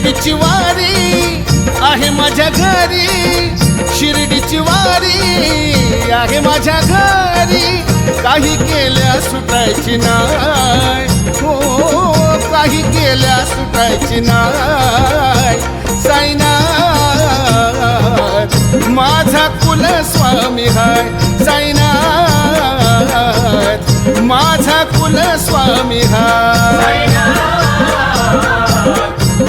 शिर्डीची वारी आहे माझ्या घरी, शिर्डीची वारी आहे माझ्या घरी. काही केल्या सुटायची नाय, हो काही केल्या सुटायची नाय. साईनाथ माझा कुलस्वामी हाय, साईनाथ माझा कुलस्वामी हाय.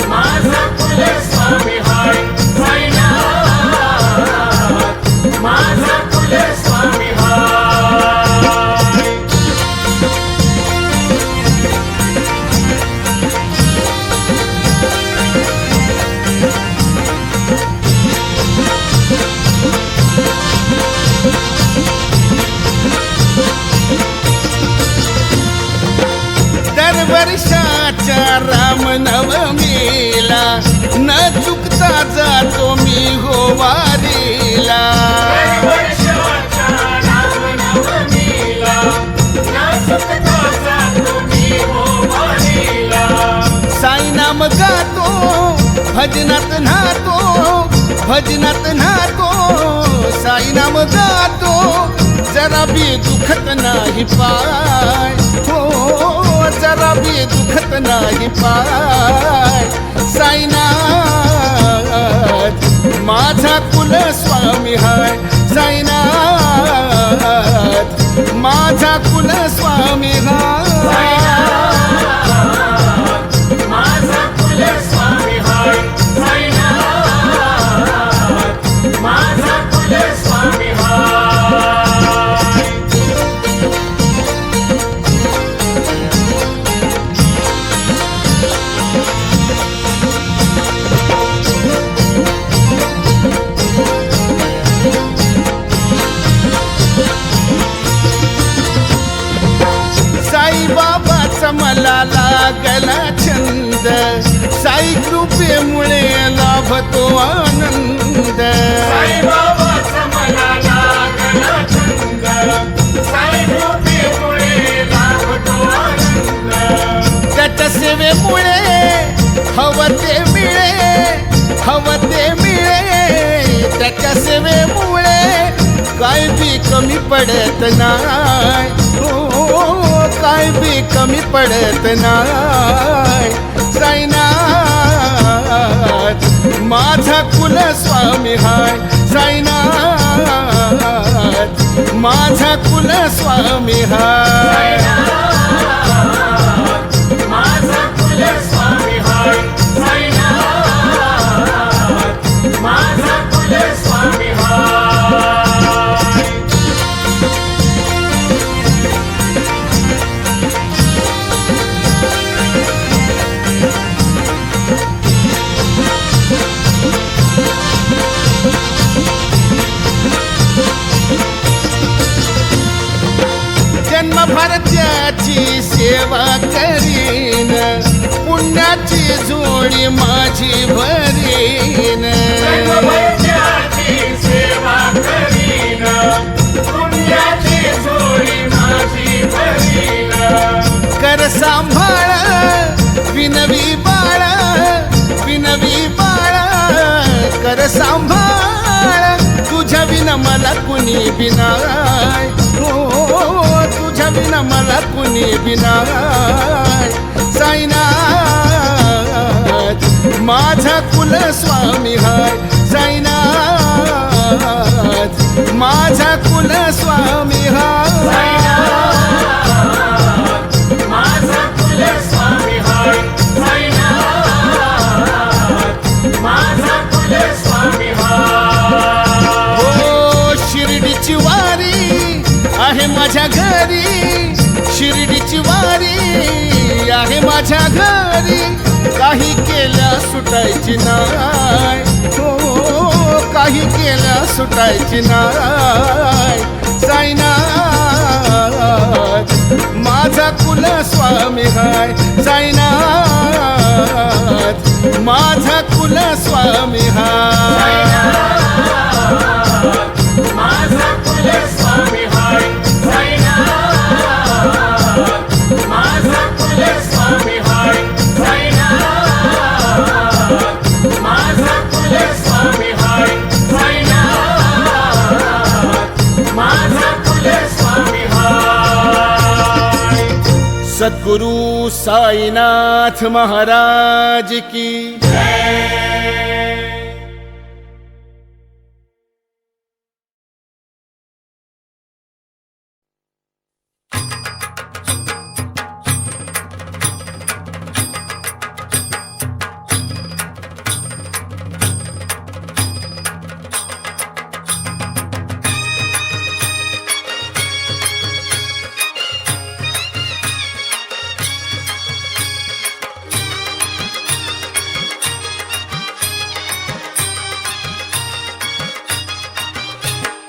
माझा कुलस्वामी हाय, साईनाथ माझा कुलस्वामी हाय. दरवर्षाच्या रामनवमीला न चुकता जातो मी हो वारीला. वर्षाच्या रामनवमीला न चुकता जातो मी हो वारीला. साईनाम गातो, भजनात न्हातो, भजनात न्हातो. साईनाम गातो, जरा बी दुखत नाही पाय, हो जरा बी दुखत नाही पाय. साईनाथ माझा कुलस्वामी हाय, साईनाथ माझा कुलस्वामी हाय. माझा कुलस्वामी हाय, साईनाथ माझा कुलस्वामी हाय. साईबाबाचा मला लागला छंद, साई कृपेमुळे लाभतो आनंद. साईबाबाचा मला लागला छंद, साई कृपेमुळे लाभतो आनंद. त्याच्या सेवेमुळे हवं ते मिळे, हवं ते मिळे. त्याच्या सेवेमुळे काय बी कमी पडत नाय, हो काय बी कमी पडत नाय. साईनाथ माझा कुलस्वामी हाय, साईनाथ माझा कुलस्वामी हाय. माझा कुलस्वामी हाय, साईनाथ माझा कुलस्वामी हाय. जन्मभर त्याची सेवा करीन, पुण्याची जोडी माझी भरीन. जन्मभराची सेवा करीन, पुण्याची जोडी माझी भरीन. कर सांभाळ विनवी बाळ, विनवी बाळ. कर सांभाळ तुझ्या विना मला कुणी बिनाय, हो तुझ्या विना मला कुणी बिनाय. साईनाथ माझा कुलस्वामी हाय, साईनाथ माझा कुलस्वामी हाय. माझा कुलस्वामी हाय, साईनाथ माझा कुलस्वामी हाय. हो शिर्डीची वारी आहे माझ्या घरी, शिर्डीची वारी आहे माझ्या घरी. काही केल्या सुटायची नाय, हो काही केल्या सुटायची नाय. साईनाथ माझा कुलस्वामी हाय, साईनाथ माझा कुलस्वामी हाय. माझा कुलस्वामी हाय, साईनाथ माझा कुलस्वामी हाय, साईनाथ सद्गुरु साईनाथ महाराज की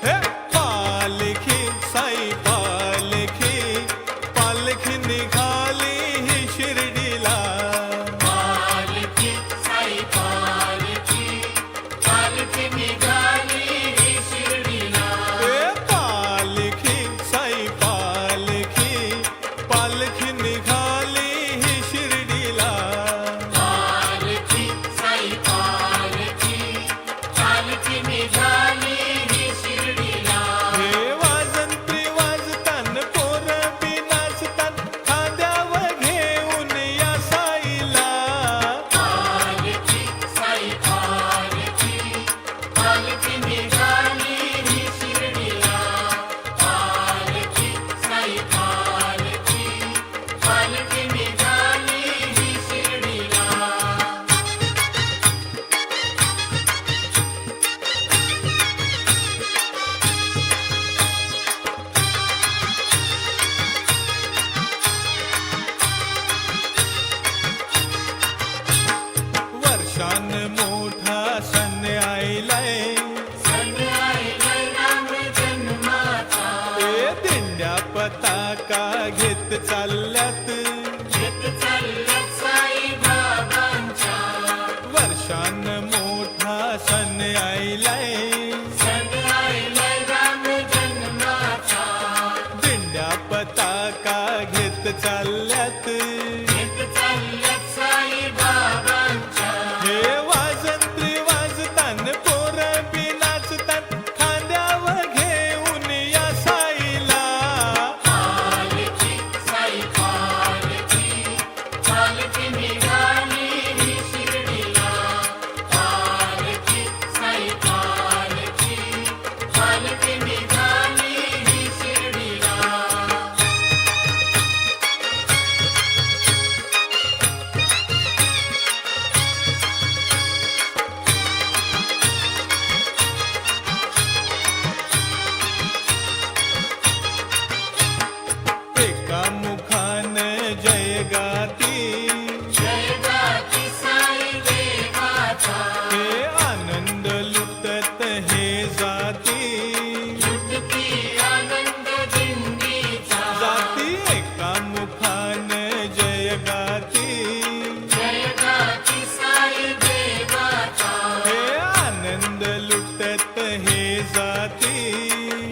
हे पालखी साई पालखी पालखी निघाली ही शिर्डीला पालखी साई पालखी पालखी निघाली ही शिर्डीला हे पालखी साई पालखी पालखी निघाली ही शिर्डीला पालखी साई पालखी पालखी निघाली ही शिर्डीला हे वाजंत्री वाजतान पोरं बी नाचतान खांद्यावर घेऊन या साईला पालखी साई पालखी पालखी निघाली ही शिर्डीला पालखी साई पालखी पालखी निघाली ही शिर्डीला वर्षान मोठा सण आईलाय संध्याकाळी राम जन्माचा ए दिंड्या पताका घेत चालल्यात घेत चालल्यात साई बाबांच्या वर्षान मोठा सण आईलाय संध्याकाळी राम जन्माचा दिंड्या पताका घेत चालल्यात घेत चालल्यात साई बाबांच्या हे वाजंत्री वाजतान पोरं बी नाचतान खांद्यावर घेऊन या साईला पालखी साई पालखी पालखी निघाली ही शिर्डीला पालखी साई पालखी पालखी निघाली ही शिर्डीला एका मुखान जय गाती जय गाती साई देवाचा हे आनंद लुटत हे जाती लुटती आनंद दिंडीचा जाती एका मुखान जय गाती जय गाती साई देवाचा हे आनंद लुटत हे जाती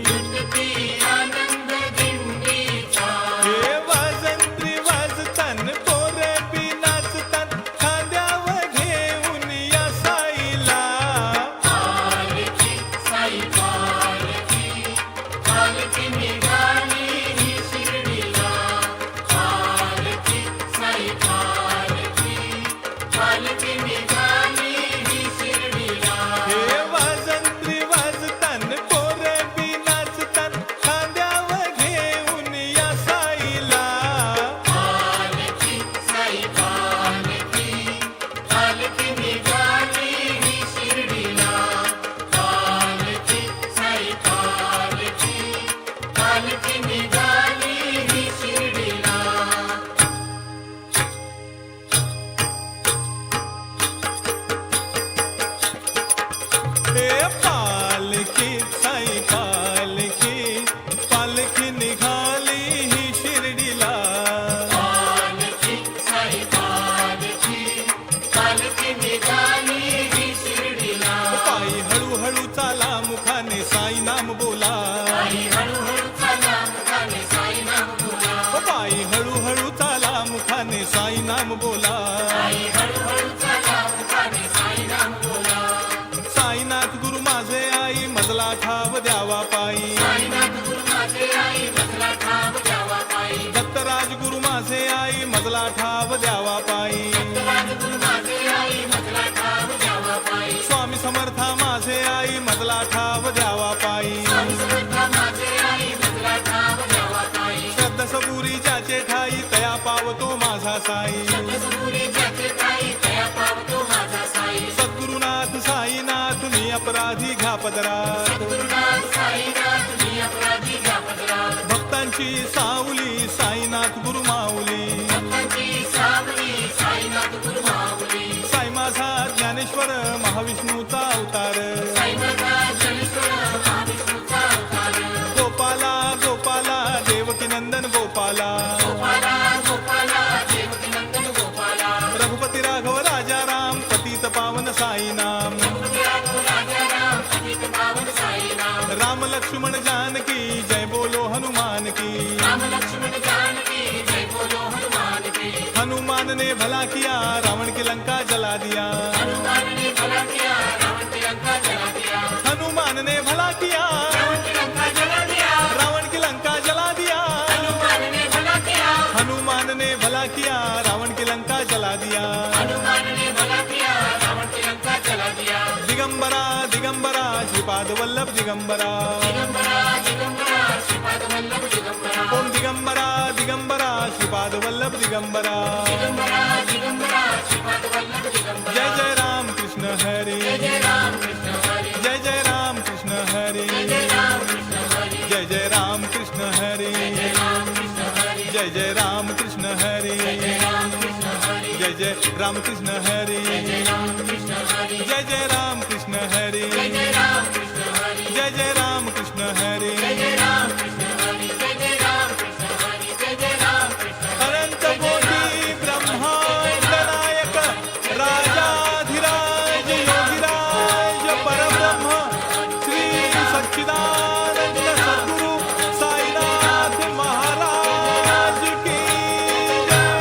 लुटती आनंद दिंडीचा हे वाजंत्री वाजतान पोरं बी नाचतान खांद्यावर घेऊन या साईला पालखी साई पालखी पालखी निघाली ही शिर्डीला पालखी साई पालखी पालखी निघाली ही शिर्डीला हे वाजंत्री वाजतान पोरं बी नाचतान खांद्यावर घेऊन या साईला पालखी साई पालखी पालखी निघाली ही शिर्डीला पालखी साई पालखी पालखी निघाली ही शिर्डीला हे पालखी साई पालखी पालखी निघाली ही शिर्डीला पालखी साई पालखी पालखी निघाली ही शिर्डीला पायी हळूहळू चाला मुखाने साई नाम बोला आई हळूहळू चला मुखाने साई नाम बोला पायी हळूहळू चाला मुखाने साई नाम बोला आई हळूहळू चला मुखाने साई नाम बोला साईनाथ गुरु माझे आई मजला ठाव द्यावा पायी साईनाथ गुरु माझे आई बसला ठाव द्यावा पायी दत्तराज गुरु माझे आई ठाव द्यावा पायी राजगुरु माझे आई मजला ठाव द्यावा पायी स्वामी समर्था माझे आई मजला ठाव द्यावा पायी स्वामी समर्था माझे आई मजला ठाव द्यावा पायी श्रद्धा सबुरी ज्याचे ठाई तया पावतो माझा साई सद्गुरुरी ज्याचे ठाई तया पावतो माझा साई सद्गुरुनाथ साईनाथ मी अपराधी घ्या पदरात सद्गुरुनाथ साईनाथ मी अपराधी घ्या पदरात भक्तांची सावली साईनाथ गुरु माऊली भक्तांची सावली साईनाथ गुरु माऊली साई माझा ज्ञानेश्वर महाविष्णूचा अवतार साई माझा जनेश्वर महाविष्णूचा अवतार गोपाला गोपाला देवकी नंदन गोपाला गोपाला गोपाला देवकी नंदन गोपाला रघुपती राघव राजा राम पतित पावन साई नाम राजा राम पतित पावन साई नाम राम लक्ष्मण जानकी जय बोलो हनुमान की राम लक्ष्मण जानकी जय बोलो हनुमान की हनुमान ने भला किया रावण की लंका जला दिया हनुमान ने भला किया रावण की लंका जला दिया हनुमान ने भला किया रावण की लंका जला दिया रावण की लंका जला दिया हनुमान ने भला किया हनुमान ने भला किया रावण की लंका जला दिया हनुमान ने भला किया रावण की लंका जला दिया दिगंबरा दिगंबरा श्रीपाद वल्लभ दिगंबरा दिगंबरा दिगंबरा श्रीपाद वल्लभ दिगंबरा ओम दिगंबरा दिगंबरा श्रीपाद वल्लभ दिगंबरा दिगंबरा दिगंबरा श्रीपाद वल्लभ दिगंबरा जय जय राम कृष्ण हरी जय राम कृष्ण हरी जय जय राम कृष्ण हरी जय राम कृष्ण हरी जय जय राम कृष्ण हरी जय राम कृष्ण हरी जय जय राम कृष्ण हरी जय राम कृष्ण हरी जय जय राम कृष्ण हरी जय राम कृष्ण हरी जय जय राम कृष्ण हरी जय राम कृष्ण हरी जय जय राम कृष्ण हरी जय राम कृष्ण हरी जय राम कृष्ण हरी जय राम कृष्ण अनंत कोटी ब्रह्मांड नायक राजाधिराज योगिराज परब्रह्म श्री सच्चिदानंद सद्गुरु साईनाथ महाराज की जय।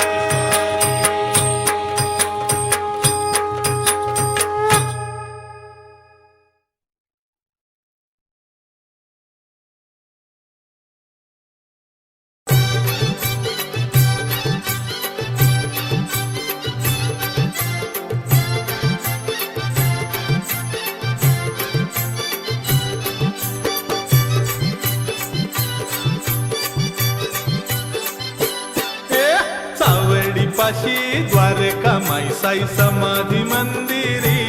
सावडी पाशी द्वारका माई साई समाधी मंदिरी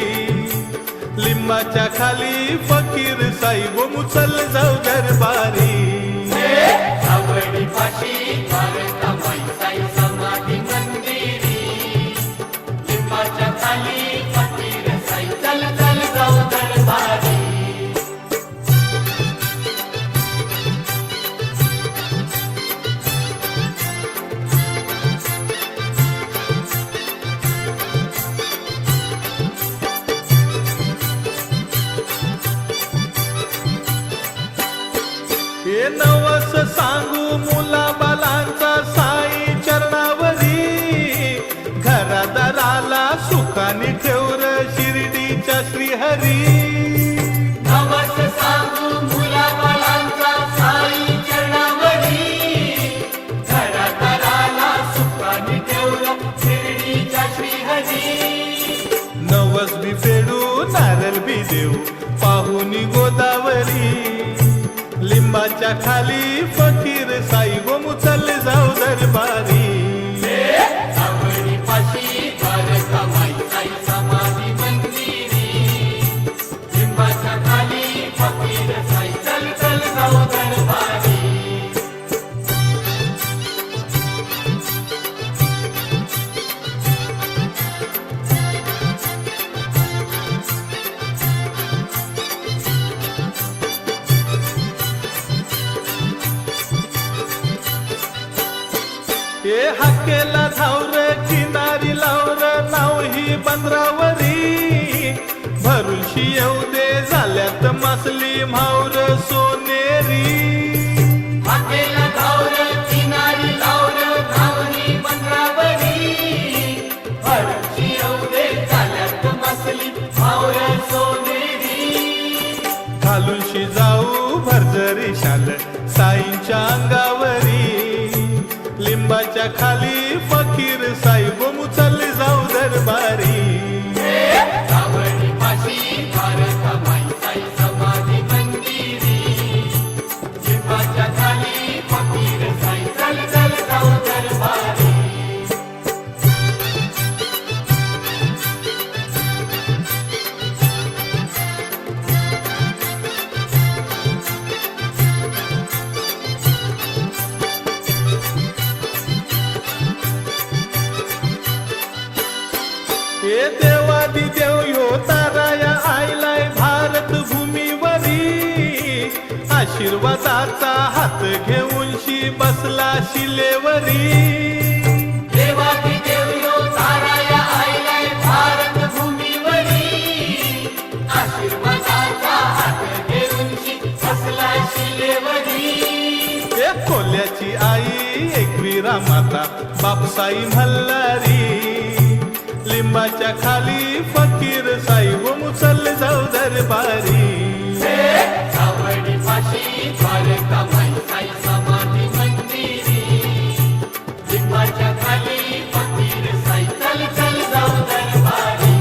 लिंबाच्या खाली फकीर साई व मुचल जाऊ दरबारी सावडी पाशी द्वारका माई साई समाधी मंदिरी लिंबाच्या खाली फकीर साई चल चल जाऊ दरबारी हे नवस सांगू मुला बालांचा साई चरणावरी घरादाराला सुखाने ठेवर शिर्डीच्या श्रीहरी नवस सांगू मुला बाळांचा साई चरणावरी घराघराला सुखाने ठेवलं शिर्डीच्या श्रीहरी नवस बी फेडू नारळ बी देऊ पाहुनी गोदावरी लिंबाच्या खाली फकीर साई व मुचल जाऊ दरबारी सावडी पाशी द्वारका माई साई समाधी मंदिरी लिंबाच्या खाली फकीर साई चल चल जाऊ दरबारी हे हाकेला धावर किनारी लावर नाव ही बंदरावरी भरुलशी येऊ दे झाल्यात मासली मावर सोनेरी हाकेला धावलं किनारी लावलं धावणी बंदरावरी हरची एवढे झाल्यात मसली भावलं सोनेरी घालूनशी जाऊ भरजरी शाल साईंच्या अंगावरी लिंबाच्या खाली फकीर साईब मुचल जाऊ दरबारी सावळी पाशी द्वारकामाई साई समाधी मंदिरी लिंबाच्या खाली फकीर साई चल चल जाऊ दरबारी हे देवादी देव यो ताराया आयलाय भारत भूमीवरी आशीर्वादाचा हात घेऊन शी बसला शिलेवरी देवादी देव यो ताराया आयलाय भारत भूमीवरी आशीर्वादाचा हात घेऊन बसला शिलेवरी एक कोल्याची आई एकविरा माता बापसाई मल्हारी लिंबाच्या खाली फकीर साईब मुचल जाऊ दरबारी सावळी पाशी द्वारकामाई साई समाधी मंदिरी लिंबाच्या खाली फकीर साई चल चल जाऊ दरबारी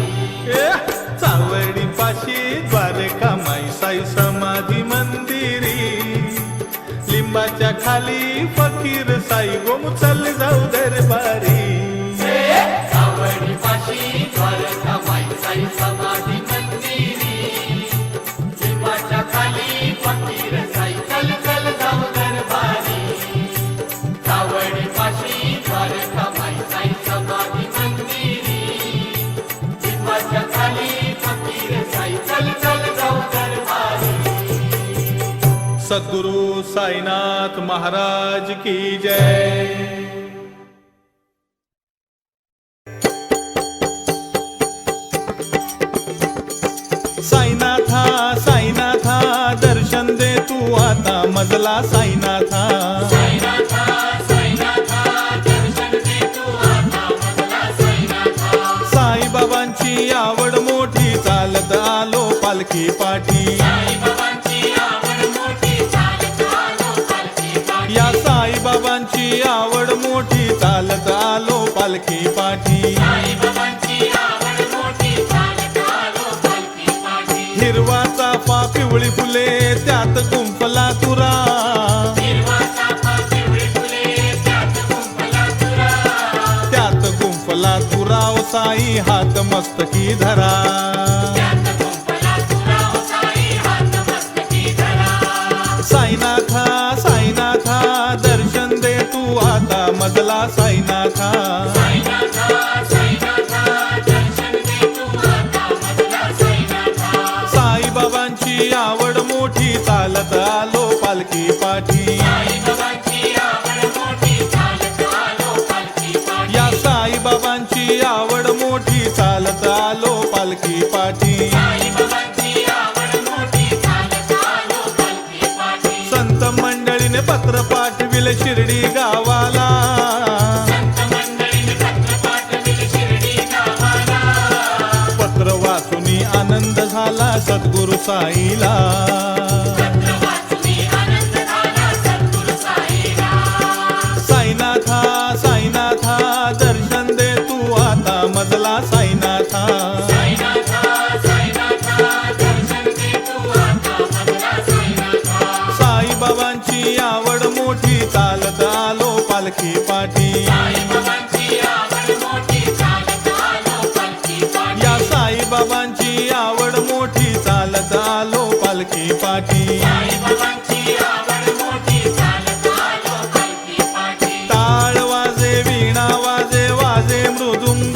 चावडी पाशी द्वारकामाई साई समाधी मंदिरी लिंबाच्या खाली फकीर साईब मुचल जाऊ दरबारी सावळी पाशी द्वारकामाई साई समाधी मंदिरी लिंबाच्या खाली फकीर साई चल चल जाऊ दरबारी सावळी पाशी द्वारकामाई साई समाधी मंदिरी लिंबाच्या खाली फकीर साई चल चल जाऊ दरबारी सद्गुरु साईनाथ महाराज की जय साईनाथा साईनाथा दर्शन दे तू आता मजला साईनाथा साईनाथा साईनाथा दर्शन दे तू आता मजला साईनाथा साईबाबांची आवड मोठी चालत आलो पालखी पाठी साईबाबांची आवड मोठी चालत आलो पालखी पाठी या साईबाबांची आवड मोठी चालत आलो पालखी पाठी साईबाबांची आवड मोठी चालत आलो पालखी पाठी हिरवा चाफा पिवळी फुले त्यात गुंफला तुरा हिरवा चाफा पिवळी फुले त्यात गुंफला तुरा त्यात गुंफला तुरा ओ साई हात मस्तकी धरा त्यात गुंफला तुरा ओ साई हात मस्तकी धरा साईनाथा साईनाथा दर्शन दे तू आता मजला साईनाथा साईनाथा साईनाथा दर्शन दे तू आता मजला साईनाथा साईबाबांची आवड मोठी चालत आलो पालखी पाठी साईबाबांची आवड मोठी चालत आलो पालखी पाठी या साईबाबांची आवड मोठी चालत आलो पालखी पाठी साईबाबांची आवड मोठी चालत आलो पालखी पाठी संत मंडळीने पत्र पाठविले शिर्डी गावाला संत मंडळीने पत्र पाठविले शिर्डी गावाला पत्र वाचूनी आनंद झाला सद्गुरु साईला पत्र वाचूनी आनंद झाला सद्गुरु साईला साईनाथा साईनाथा दर्शन दे तू आता मजला साईनाथा साईनाथा साईनाथा दर्शन दे तू आता मजला साईनाथा साईबाबांची आवड मोठी चालत आलो पालखी पाठी साईबाबांची आवड मोठी चालत आलो पालखी पाठी या साईबाबांची आवड मोठी चालत आलो पालखी पाठी साईबाबांची आवड मोठी चालत आलो पालखी पाठी टाळ वाजे वीणा वाजे वाजे मृदुंग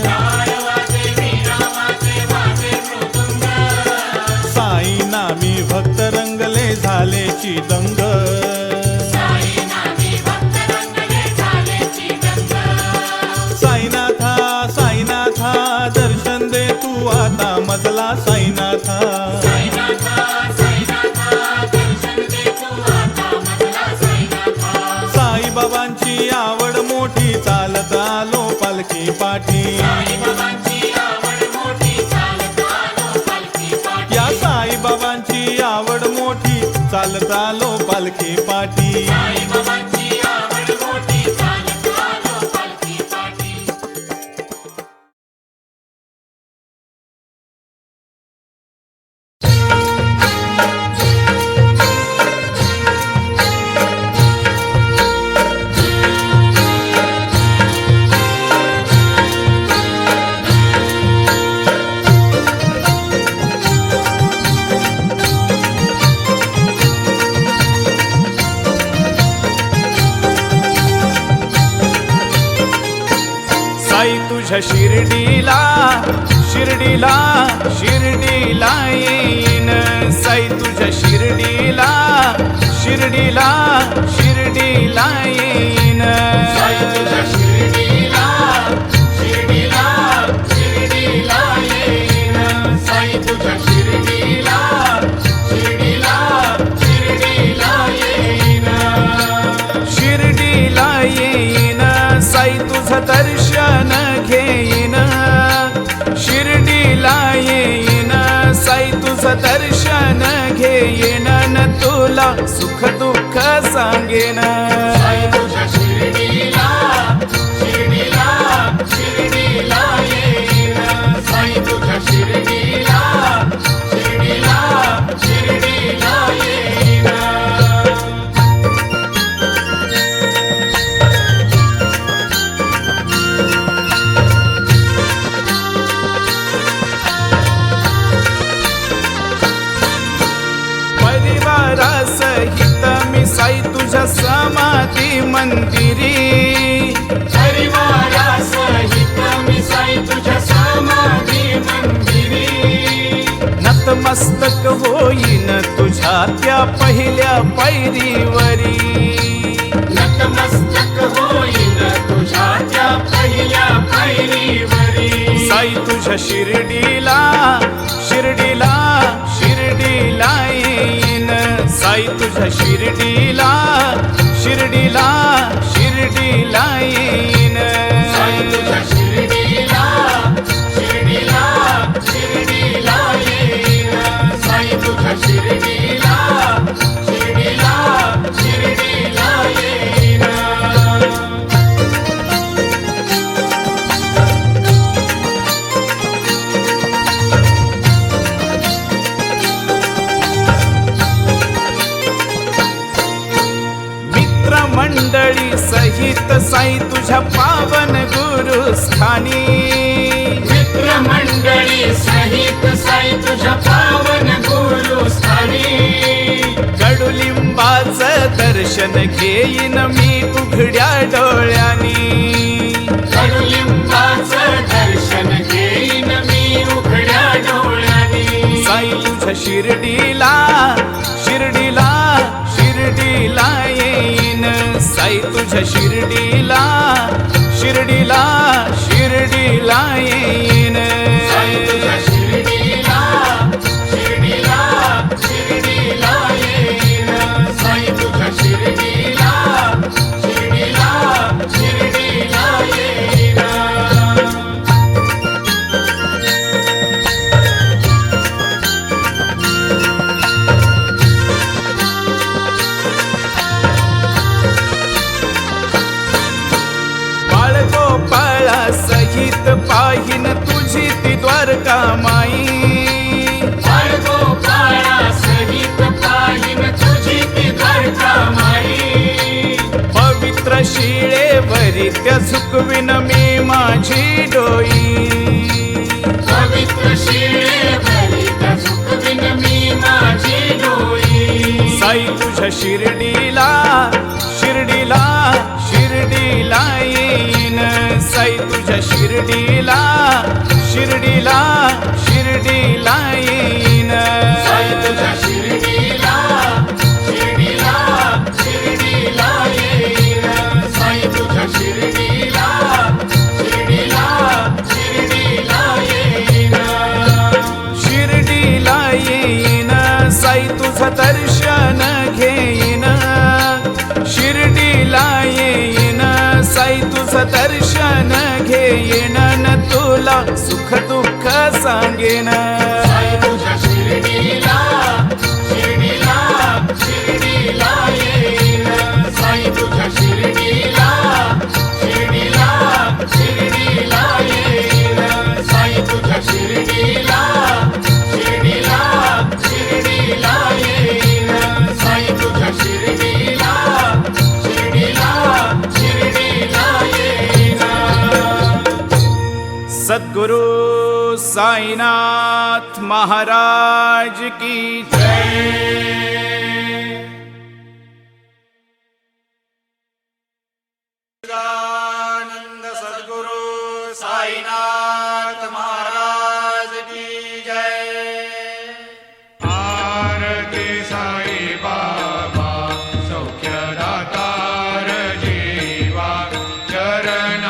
टाळ वाजे वीणा वाजे वाजे मृदुंग साई नामी भक्त रंगले झालेची दंग साई नामी भक्त रंगले झालेची गंग साईनाथा साईनाथा दर्शन दे तू आता मजला साईनाथा साईनाथा साईनाथा दर्शन दे तू आता मजला साईनाथा साईबाबांची आवड मोठी चालत आलो पालखी पाठी साईबाबांची आवड मोठी चालत आलो पालखी पाठी या साईबाबांची आवड मोठी चालत आलो पालखी पाठी साईबाबांची आवड मोठी चालत आलो पालखी साई तुझ्या शिर्डीला शिर्डीला शिर्डीला येईन साई तुझ्या शिर्डीला शिर्डीला शिर्डीला येईन साई तुझ्या शिर्डीला शिर्डीला शिर्डीला येईन साई तुझ्या शिर्डीला शिर्डीला शिर्डीला येईन शिर्डीला येईन साई तुझं दर्शन घेईन शिर्डीला येईन साई तुझं दर्शन घेईन न तुला सुख दुःख सांगेन साई तुझ्या शिर्डीला शिर्डीला शिर्डीला येईन साई तुझ्या शिर्डीला शिर्डीला शिर्डीला येईन परिवारासहित मी साई तुझ्या समाधी मंदिरी परिवारासहित मी साई तुझ्या समाधी मंदिरी नतमस्तक होईन तुझ्या त्या पहिल्या पायरीवरी नतमस्तक होईन तुझ्या त्या पहिल्या पायरीवरी साई तुझ्या शिर्डीला शिर्डीला शिर्डीला येईन साई तुझ्या शिर्डीला शिर्डीला शिर्डीला येईन साई तुझ्या शिर्डीला शिर्डीला शिर्डीला येईन साई तुझ्या शिर्डीला शिर्डीला शिर्डीला येईन मित्रमंडळी सहित साई तुझ्या पावन गुरुस्थानी मित्रमंडळी सहित साई तुझ्या पावन गुरुस्थानी कडुलिंबाचं दर्शन घेईन मी उघड्या डोळ्यांनी कडुलिंबाचं दर्शन घेईन मी उघड्या डोळ्यांनी साई तुझ्या शिर्डीला शिर्डीला शिर्डीला येईन साई तुझ्या शिर्डीला शिर्डीला शिर्डीला येईन साई तुझ्या शिर्डीला शिर्डीला शिर्डीला येईन साई तुझ्या शिर्डीला शिर्डीला शिर्डीला येईन बाळगोपाळा सहित पाहिन तुझी ती द्वारका माई बाळगोपाळा सहित पाहिन तुझी ती द्वारका माई पवित्र शिळेवरी त्या झुकविन मी माझी डोई पवित्र शिळेवरी त्या झुकविन मी माझी डोई साई तुझ्या शिर्डीला शिर्डीला शिर्डीला येईन साई तुझ्या शिर्डीला शिर्डीला शिर्डीला येईन साई तुझ्या शिर्डीला शिर्डीला शिर्डीला येईन साई तुझ्या शिर्डीला शिर्डीला शिर्डीला येईन शिर्डीला येईन साई तुझं दर्शन घेईन शिर्डीला येईन साई तुझं दर्शन घेईन न तुला सुख दुःख सांगेन साई तुझ्या शिर्डीला शिर्डीला शिर्डीला येईन साई तुझ्या शिर्डीला शिर्डीला शिर्डीला येईन साई तुझ्या शिर्डीला शिर्डीला शिर्डीला येईन साई तुझ्या शिर्डीला शिर्डीला शिर्डीला येईन सद्गुरु साईनाथ महाराज की जय। आनंद सद्गुरु साईनाथ महाराज की जय. आरती साई बाबा सौख्यदातार जीवा चरण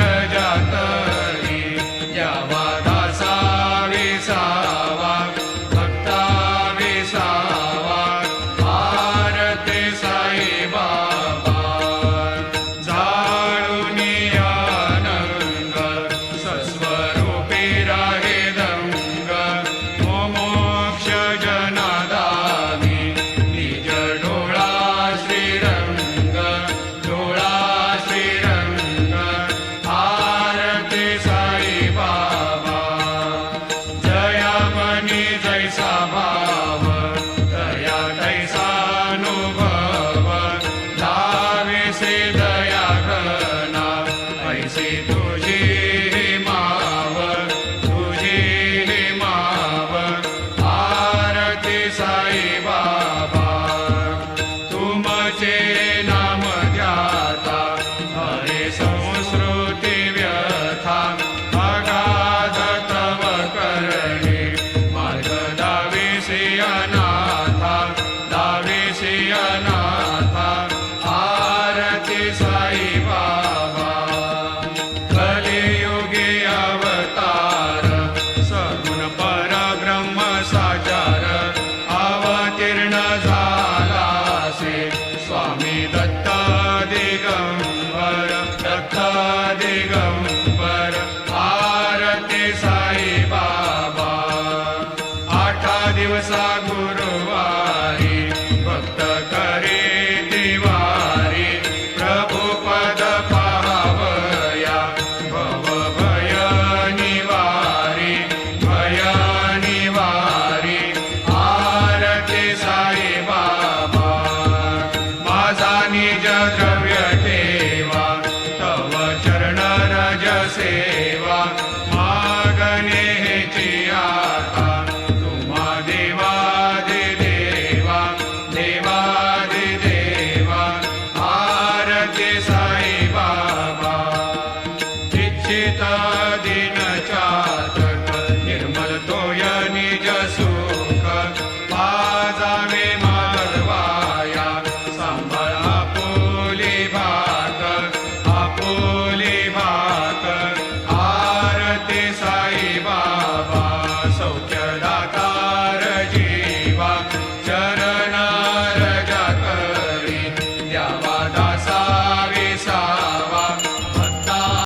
रजातली यावा दासा विसावा भक्ता विसावा. आरती साई बाबा जाळूनी आनंद सस्वरूपी राहे दंग मोक्ष जनादानी निज डोळा श्रीरंग डोळा श्रीरंग. आरती साई बाबा जयामनी जैसा भाव दया तैसानुभव लाविसे दया घना ऐसी तुझी माव तुझी माव. आरती साई बाबा तुमचे नाम ध्याता हरे संस्कृती व्यथा अगाध तव करणे मार्ग दाविसी अनाथा दाविसी अनाथा. आरती साई बाबा कलियुगी अवतार सगुण परब्रह्म साचार अवतीर्ण झालासे स्वामी दत्त दिगंबर दत्त दिगंबर. आरती साई बाबा 8 दिवसा गुरुवारी भक्त करे दिवारी प्रभु पद पावया भव भय निवारी भय निवारी. आरती साई बाबा माझा निज द्रव्य ठेवा तव चरण रज सेवा